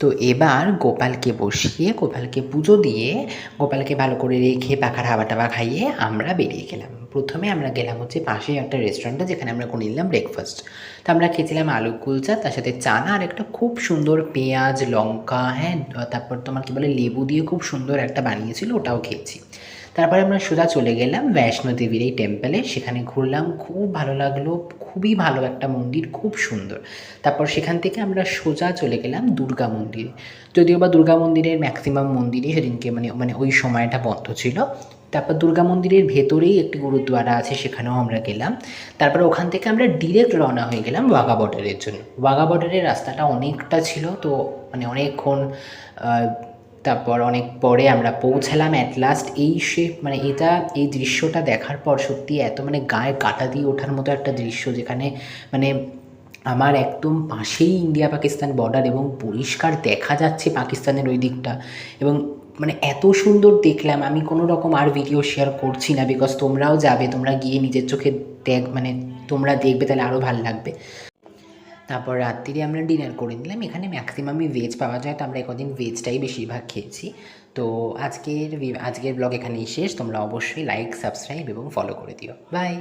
তো এবার গোপালকে বসিয়ে গোপালকে পুজো দিয়ে গোপালকে ভালো করে রেখে পাখার হাওয়া টাওয়া খাইয়ে আমরা বেরিয়ে গেলাম। প্রথমে আমরা গেলাম হচ্ছে পাশেই একটা রেস্টুরেন্টে, যেখানে আমরা করে নিলাম ব্রেকফাস্ট। তো আমরা খেয়েছিলাম আলু কুলচা, তার সাথে চানা আর একটা খুব সুন্দর পেঁয়াজ লঙ্কা, হ্যাঁ, তারপর তোমার কী বলে লেবু দিয়ে খুব সুন্দর একটা বানিয়েছিল, ওটাও খেয়েছি। তারপরে আমরা সোজা চলে গেলাম বৈষ্ণো দেবীর এই টেম্পলে, সেখানে ঘুরলাম, খুব ভালো লাগলো, খুবই ভালো একটা মন্দির, খুব সুন্দর। তারপর সেখান থেকে আমরা সোজা চলে গেলাম দুর্গা মন্দিরে। যদিও বা দুর্গা মন্দিরের ম্যাক্সিমাম মন্দিরই সেদিনকে মানে ওই সময়টা বন্ধ ছিল। তারপর দুর্গা মন্দিরের ভেতরেই একটি গুরুদ্বারা আছে, সেখানেও আমরা গেলাম। তারপরে ওখান থেকে আমরা ডিরেক্ট রওনা হয়ে গেলাম ওয়াঘা বর্ডারের জন্য। ওয়াঘা বর্ডারের রাস্তাটা অনেকটা ছিল, তো মানে অনেকক্ষণ তারপর অনেক পরে আমরা পৌঁছালাম অ্যাট লাস্ট। মানে এই দৃশ্যটা দেখার পর সত্যি এত মানে গায়ে কাঁটা দিয়ে ওঠার মতো একটা দৃশ্য, যেখানে মানে আমার একদম পাশেই ইন্ডিয়া পাকিস্তান বর্ডার এবং পরিষ্কার দেখা যাচ্ছে পাকিস্তানের ওই দিকটা, এবং মানে এত সুন্দর দেখলাম। আমি কোনো রকম আর ভিডিও শেয়ার করছি না, বিকজ তোমরাও যাবে, তোমরা গিয়ে নিজের চোখে মানে তোমরা দেখবে, তাহলে আরও ভালো লাগবে। তারপর রাত্রিরে আমরা ডিনার করে নিলাম। এখানে ম্যাক্সিমামই ভেজ পাওয়া যায়, তো আমরা কদিন ভেজটাই বেশিরভাগ খেয়েছি। তো আজকের ব্লগ এখানেই শেষ। তোমরা অবশ্যই লাইক, সাবস্ক্রাইব এবং ফলো করে দিও। বাই।